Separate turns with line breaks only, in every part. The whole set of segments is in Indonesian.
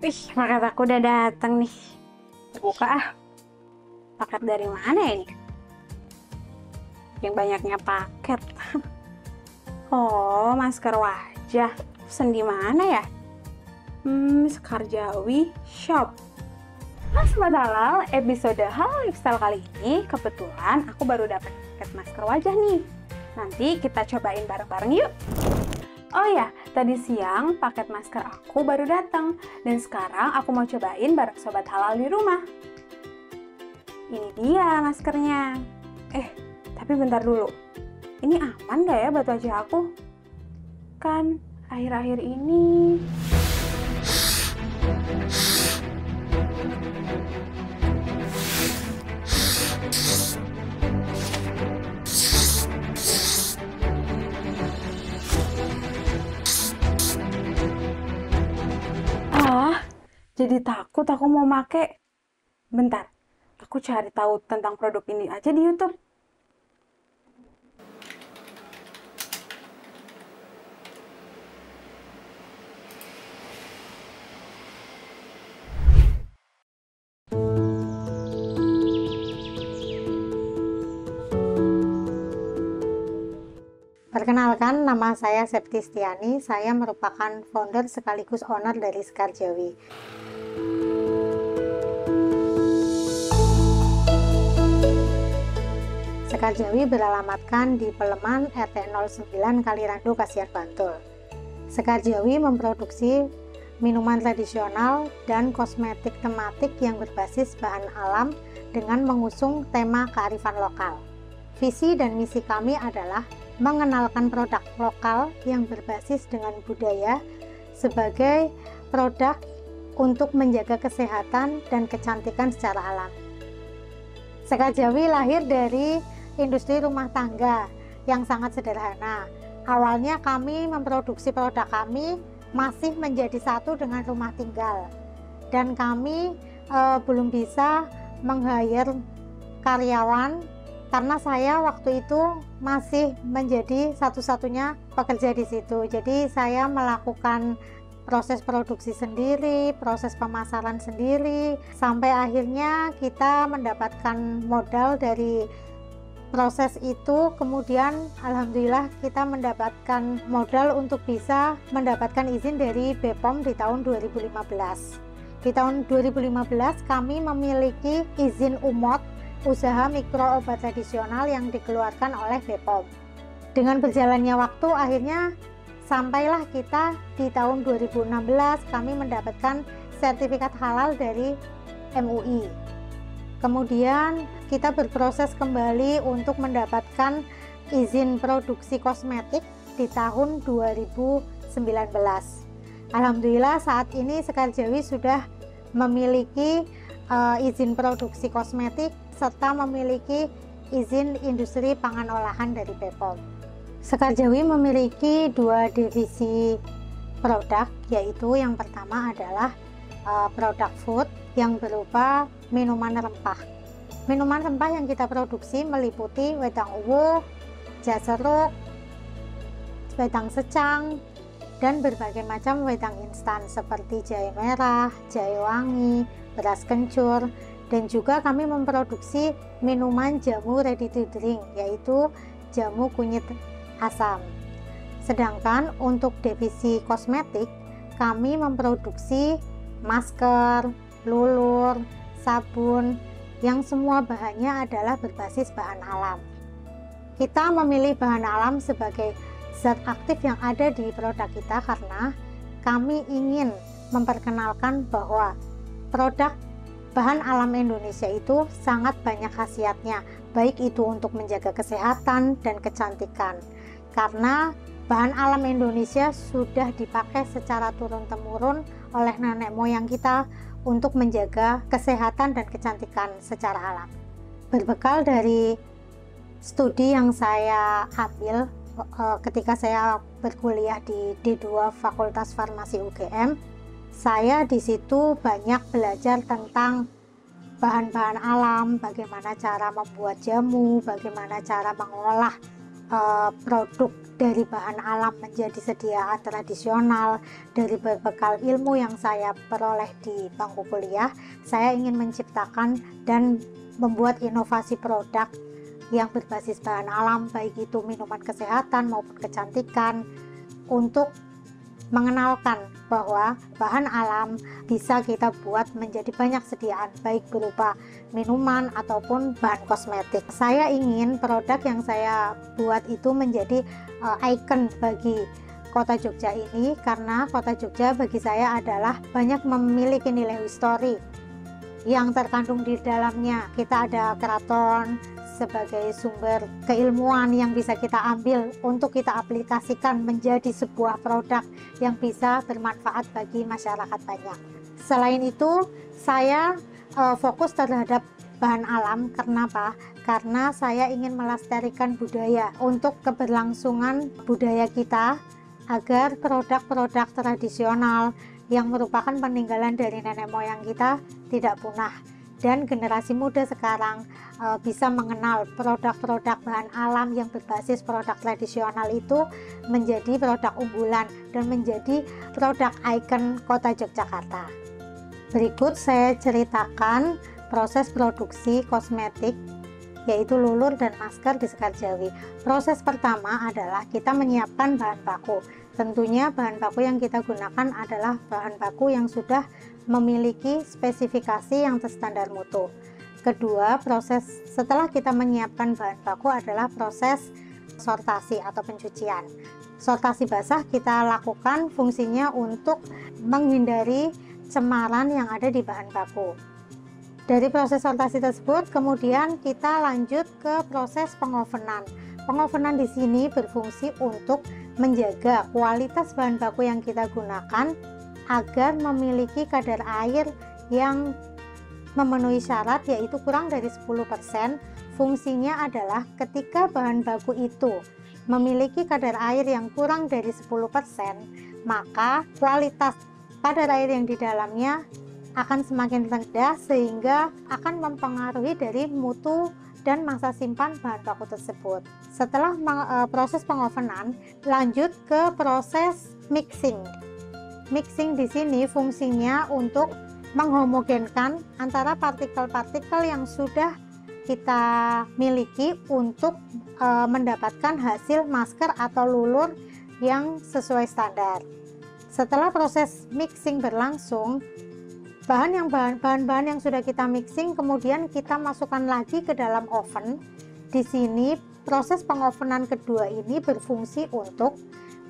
Wih, paket aku udah datang nih. Buka ah. Paket dari mana ini? Yang banyaknya paket. Oh, masker wajah. Pesen di mana ya? Sekarjawi Shop. Mas Sobat Halal, episode Halal Lifestyle kali ini kebetulan aku baru dapat paket masker wajah nih. Nanti kita cobain bareng-bareng yuk. Oh ya, tadi siang paket masker aku baru datang dan sekarang aku mau cobain bareng Sobat Halal di rumah. Ini dia maskernya. Tapi bentar dulu. Ini aman gak ya buat wajah aku? Kan akhir-akhir ini... jadi takut aku mau make. Bentar, aku cari tahu tentang produk ini aja di YouTube.
Perkenalkan, nama saya Septistiani. Saya merupakan founder sekaligus owner dari Sekarjawi. Sekarjawi beralamatkan di Peleman RT 09 Kalirandu, Kasiar, Bantul. Sekarjawi memproduksi minuman tradisional dan kosmetik tematik yang berbasis bahan alam dengan mengusung tema kearifan lokal. Visi dan misi kami adalah mengenalkan produk lokal yang berbasis dengan budaya sebagai produk untuk menjaga kesehatan dan kecantikan secara alami. Sekarjawi lahir dari industri rumah tangga yang sangat sederhana. Awalnya kami memproduksi produk kami masih menjadi satu dengan rumah tinggal, dan kami belum bisa meng-hire karyawan karena saya waktu itu masih menjadi satu-satunya pekerja di situ. Jadi saya melakukan proses produksi sendiri, proses pemasaran sendiri, sampai akhirnya kita mendapatkan modal dari proses itu. Kemudian alhamdulillah kita mendapatkan modal untuk bisa mendapatkan izin dari BPOM di tahun 2015. Di tahun 2015 kami memiliki izin UMOT, usaha mikro obat tradisional, yang dikeluarkan oleh BPOM. Dengan berjalannya waktu, akhirnya sampailah kita di tahun 2016 kami mendapatkan sertifikat halal dari MUI. Kemudian kita berproses kembali untuk mendapatkan izin produksi kosmetik di tahun 2019. Alhamdulillah saat ini Sekarjawi sudah memiliki izin produksi kosmetik serta memiliki izin industri pangan olahan dari BPOM. Sekarjawi memiliki dua divisi produk, yaitu yang pertama adalah produk food yang berupa minuman rempah. Minuman rempah yang kita produksi meliputi wedang uwu, jaseruk, wedang secang, dan berbagai macam wedang instan seperti jahe merah, jahe wangi, beras kencur, dan juga kami memproduksi minuman jamu ready to drink, yaitu jamu kunyit asam. Sedangkan untuk divisi kosmetik, kami memproduksi masker, lulur, sabun, yang semua bahannya adalah berbasis bahan alam. Kita memilih bahan alam sebagai zat aktif yang ada di produk kita karena kami ingin memperkenalkan bahwa produk bahan alam Indonesia itu sangat banyak khasiatnya, baik itu untuk menjaga kesehatan dan kecantikan. Karena bahan alam Indonesia sudah dipakai secara turun-temurun oleh nenek moyang kita untuk menjaga kesehatan dan kecantikan secara alam. Berbekal dari studi yang saya ambil ketika saya berkuliah di D2 Fakultas Farmasi UGM, saya di situ banyak belajar tentang bahan-bahan alam, bagaimana cara membuat jamu, bagaimana cara mengolah produk dari bahan alam menjadi sediaan tradisional, dari berbekal ilmu yang saya peroleh di bangku kuliah, saya ingin menciptakan dan membuat inovasi produk yang berbasis bahan alam, baik itu minuman kesehatan maupun kecantikan, untuk mengenalkan bahwa bahan alam bisa kita buat menjadi banyak sediaan, baik berupa minuman ataupun bahan kosmetik. Saya ingin produk yang saya buat itu menjadi ikon bagi Kota Jogja ini, karena Kota Jogja bagi saya adalah banyak memiliki nilai histori yang terkandung di dalamnya. Kita ada keraton sebagai sumber keilmuan yang bisa kita ambil untuk kita aplikasikan menjadi sebuah produk yang bisa bermanfaat bagi masyarakat banyak. Selain itu, saya fokus terhadap bahan alam. Kenapa? Karena saya ingin melestarikan budaya untuk keberlangsungan budaya kita, agar produk-produk tradisional yang merupakan peninggalan dari nenek moyang kita tidak punah, dan generasi muda sekarang bisa mengenal produk-produk bahan alam yang berbasis produk tradisional itu menjadi produk unggulan dan menjadi produk ikon Kota Yogyakarta. Berikut saya ceritakan proses produksi kosmetik yaitu lulur dan masker di Sekarjawi. Proses pertama adalah kita menyiapkan bahan baku. Tentunya bahan baku yang kita gunakan adalah bahan baku yang sudah memiliki spesifikasi yang terstandar mutu. Kedua, proses setelah kita menyiapkan bahan baku adalah proses sortasi atau pencucian. Sortasi basah kita lakukan fungsinya untuk menghindari cemaran yang ada di bahan baku. Dari proses sortasi tersebut, kemudian kita lanjut ke proses pengovenan. Pengovenan di sini berfungsi untuk menjaga kualitas bahan baku yang kita gunakan agar memiliki kadar air yang memenuhi syarat, yaitu kurang dari 10%. Fungsinya adalah ketika bahan baku itu memiliki kadar air yang kurang dari 10%, maka kualitas kadar air yang di dalamnya akan semakin rendah, sehingga akan mempengaruhi dari mutu dan masa simpan bahan baku tersebut. Setelah proses pengovenan, lanjut ke proses mixing. Mixing di sini fungsinya untuk menghomogenkan antara partikel-partikel yang sudah kita miliki untuk mendapatkan hasil masker atau lulur yang sesuai standar. Setelah proses mixing berlangsung, bahan-bahan yang sudah kita mixing kemudian kita masukkan lagi ke dalam oven. Di sini proses pengovenan kedua ini berfungsi untuk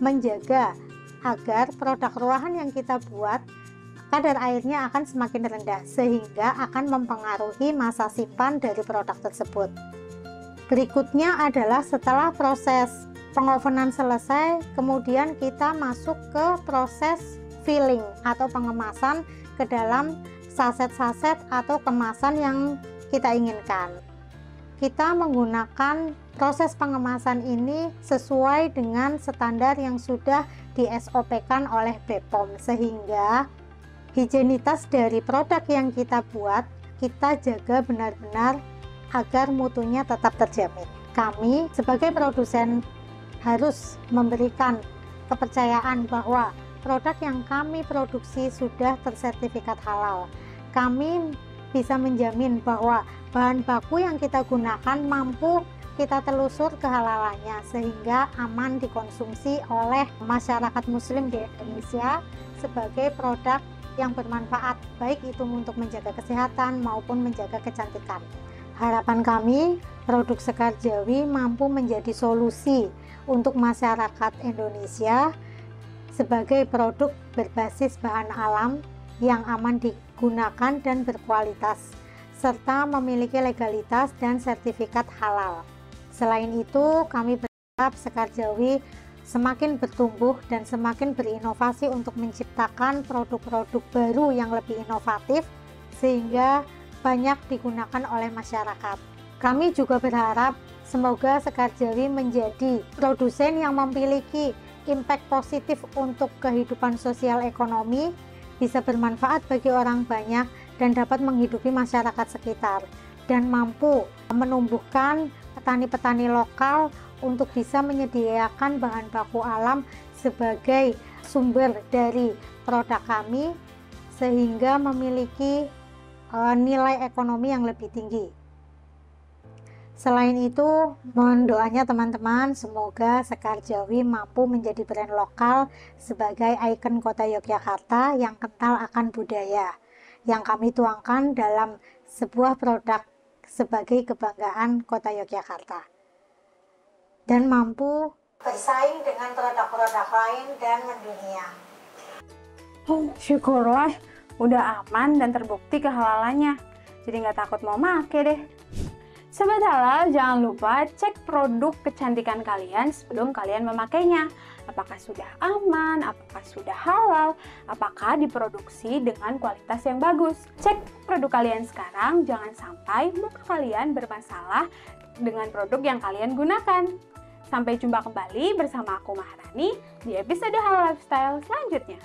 menjaga agar produk ruahan yang kita buat kadar airnya akan semakin rendah, sehingga akan mempengaruhi masa simpan dari produk tersebut. Berikutnya adalah setelah proses pengovenan selesai, kemudian kita masuk ke proses filling atau pengemasan ke dalam saset-saset atau kemasan yang kita inginkan. Kita menggunakan proses pengemasan ini sesuai dengan standar yang sudah di SOP-kan oleh BPOM, sehingga higienitas dari produk yang kita buat kita jaga benar-benar agar mutunya tetap terjamin. Kami sebagai produsen harus memberikan kepercayaan bahwa produk yang kami produksi sudah tersertifikat halal. Kami bisa menjamin bahwa bahan baku yang kita gunakan mampu kita telusur kehalalannya, sehingga aman dikonsumsi oleh masyarakat muslim di Indonesia sebagai produk yang bermanfaat, baik itu untuk menjaga kesehatan maupun menjaga kecantikan. Harapan kami, produk Sekarjawi mampu menjadi solusi untuk masyarakat Indonesia sebagai produk berbasis bahan alam yang aman digunakan dan berkualitas, serta memiliki legalitas dan sertifikat halal. Selain itu, kami berharap Sekarjawi semakin bertumbuh dan semakin berinovasi untuk menciptakan produk-produk baru yang lebih inovatif, sehingga banyak digunakan oleh masyarakat. Kami juga berharap semoga Sekarjawi menjadi produsen yang memiliki impact positif untuk kehidupan sosial ekonomi, bisa bermanfaat bagi orang banyak dan dapat menghidupi masyarakat sekitar, dan mampu menumbuhkan petani-petani lokal untuk bisa menyediakan bahan baku alam sebagai sumber dari produk kami sehingga memiliki nilai ekonomi yang lebih tinggi. Selain itu, mohon doanya teman-teman, semoga Sekar Jawi mampu menjadi brand lokal sebagai ikon kota Yogyakarta yang kental akan budaya, yang kami tuangkan dalam sebuah produk sebagai kebanggaan kota Yogyakarta, dan mampu bersaing dengan produk-produk lain dan mendunia.
Syukurlah, udah aman dan terbukti kehalalannya. Jadi nggak takut mau make deh. Sobat Halal, jangan lupa cek produk kecantikan kalian sebelum kalian memakainya. Apakah sudah aman, apakah sudah halal, apakah diproduksi dengan kualitas yang bagus. Cek produk kalian sekarang, jangan sampai muka kalian bermasalah dengan produk yang kalian gunakan. Sampai jumpa kembali bersama aku Maharani di episode Halal Lifestyle selanjutnya.